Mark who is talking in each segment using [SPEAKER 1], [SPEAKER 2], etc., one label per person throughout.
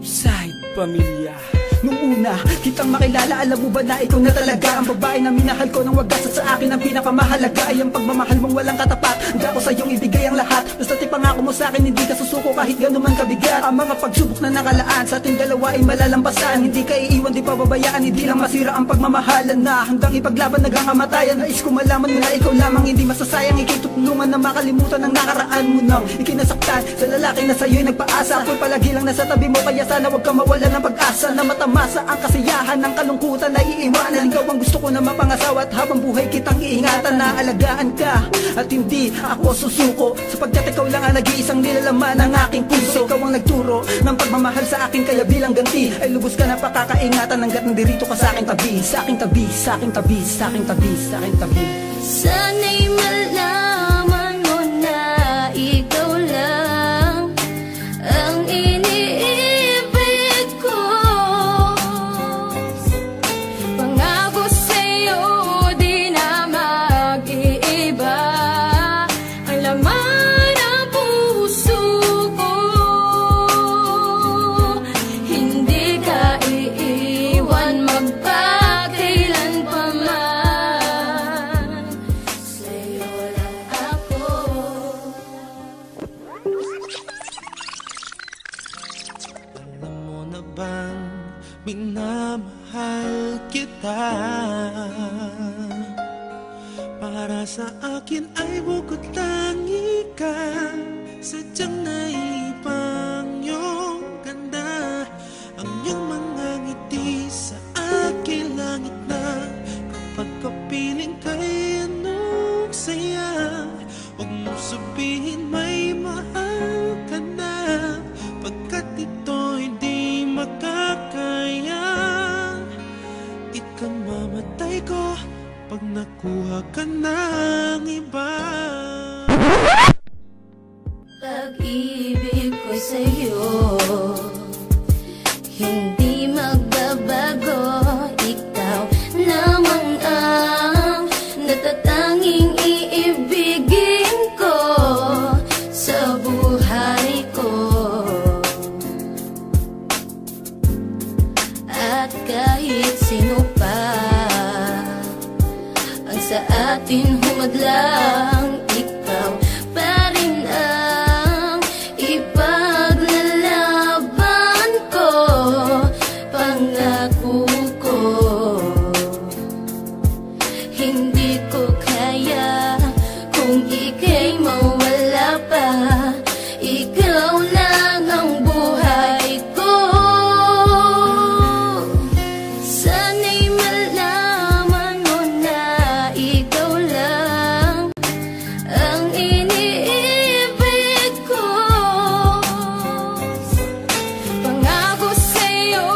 [SPEAKER 1] Side Pamilya.
[SPEAKER 2] Nung una, kitang makilala, alam mo ba na ikaw na talaga ang babae na minahal ko ng wagas. At sa akin ang pinakamahalaga ay ang pagmamahal mong walang katapat. Handa ko sa iyong ibigay ang lahat. Basta't ipangako mo sa akin, hindi ka susuko kahit gano'n man kabigat. Ang mga pagsubok na nakalaan sa ating dalawa ay malalampasan. Hindi ka iiwan, di pababayaan, hindi lang masira ang pagmamahalan na hanggang ipaglaban hanggang kamatayan. Nais ko malaman mo na ikaw lamang hindi masasayang. Ikitutulungan na makalimutan ang nakaraan mo nang ikinasaktan sa lalaki na sa'yo'y nagpaasa. Ako'y palagi lang nasa tabi mo, kaya sana huwag ka mawalan ng pag-asa na matamasa ang kasiyahan ng kalungkutan na iiwanan. Ikaw ang gusto ko na mapangasawa at habang buhay kitang iingatan na alagaan ka at hindi ako susuko, sapagkat ikaw lang ang nag-iisang nilalaman ng aking puso. Ikaw ang nagturo ng pagmamahal sa akin, kaya bilang ganti ay lubos ka na pakakaingatan hanggat nandirito ka sa aking tabi, sa aking tabi, sa aking tabi, sa aking tabi, sa aking tabi.
[SPEAKER 3] Sana'y malaman mo na ikaw lang ang iniibig ko. Pangako sa'yo di na mag-iiba ang laman ng puso ko. Hindi ka iiwan magpakailan pa man. Sa'yo lang ako.
[SPEAKER 4] Alam mo na bang minamahal kita? Para sa akin ay bukod tangi ka. Sadyang naipang iyong ganda. Ang iyong mga ngiti sa aking langit na. Kapag kapiling kay anong saya. Huwag mo sabihin may mahal ka na, pagkat ito'y di makakaya. Ikamamatay ko pag nakuha ka ng iba.
[SPEAKER 3] Pag-ibig ko sa'yo hindi magbabago. Ikaw lamang ang natatanging iibigin ko sa buhay ko. At kahit sino pa ang sa atin humadlang, ikaw pa rin ang ipaglalaban ko. Pangako ko hindi ko kaya kung ika'y mawala pa. Ikaw lang ang buhay ko. Sana'y malaman mo na ikaw lang ang iniibig ko. Pangako sa'yo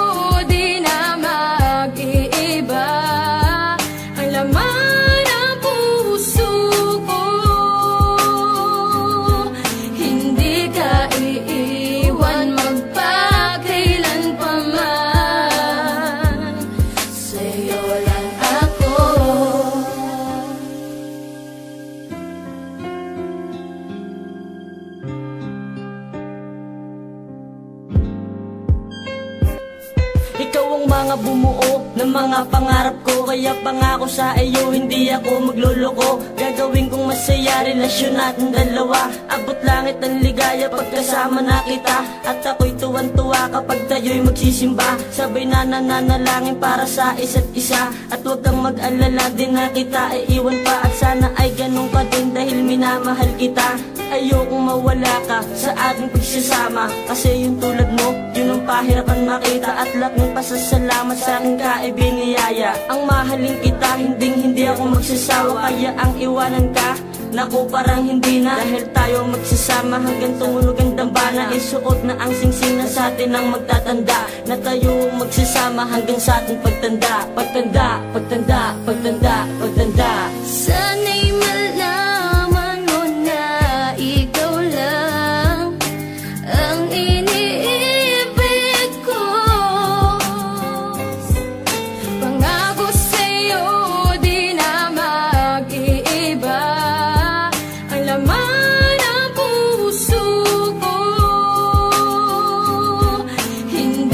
[SPEAKER 3] di na mag-iiba ang laman ng puso ko. Hindi ka iiwan magpakailan pa man. Sa'yo lang ako.
[SPEAKER 5] Ikaw ang mga bumuo ng mga pangarap ko. Kaya pangako sa iyo, hindi ako magluloko. Gagawin kong masaya relasyon natin dalawa. Abot langit ang ligaya pagkasama na kita. At ako'y tuwan-tuwa kapag tayo'y magsisimba. Sabay na nananalangin para sa isa't isa. At huwag kang mag-alala, din na kita iiwan pa. At sana ay ganun ka din dahil minamahal kita. Ayokong mawala ka sa ating pagsasama. Kasi yung tulad mo, yun ang pahirapan makita. At laking pasasalamat sa aking kaibiniyaya. Ang mahalin kita, hindi ako magsasawa. Kaya ang iwanan ka, naku parang hindi na. Dahil tayo magsasama hanggang tumunog ang dambana. Isuot na ang singsing na sa atin ang magtatanda. Na tayo magsasama hanggang sa ating pagtanda. Pagtanda, pagtanda, pagtanda, pagtanda.
[SPEAKER 3] Sana'y malaman mo na ikaw lang ang iniibig ko. Pangako sa'yo di na mag-iiba ang laman ng puso ko. Hindi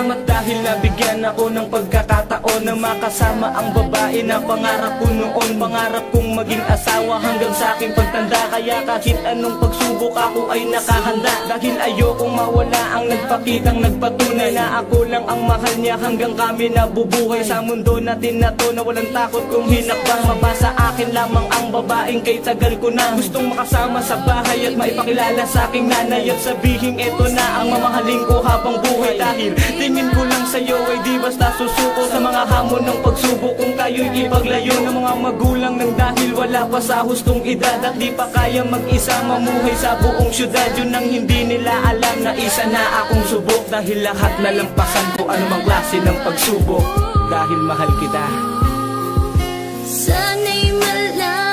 [SPEAKER 5] Salamat dahil nabigyan ako ng pagkakataon na makasama ang babae na pangarap ko noon. Pangarap kong maging asawa hanggang sa aking pagtanda. Kaya kahit anong pagsubok ako ay nakahanda. Dahil ayokong mawala ang nagpakitang nagpatunay na ako lang ang mahal niya hanggang kami nabubuhay. Sa mundo natin na to na walang takot kung hinakbang. Mabasa akin lamang ang babaeng kay tagal ko na gustong makasama sa bahay at maipakilala sa aking nanay. At sabihin eto na ang mamahaling ko habang buhay. Dahil tingin ko lang sa'yo ay di basta susuko sa mga hamon ng pagsubok. Kung kayo'y ipaglayo ng mga magulang nang dahil wala pa sa hustong edad at di pa kaya mag-isa mamuhay sa buong syudad. Yun ang hindi nila alam na isa na akong subok. Dahil lahat nalampasan ko anumang klase ng pagsubok. Dahil mahal kita.
[SPEAKER 3] Sana'y malaman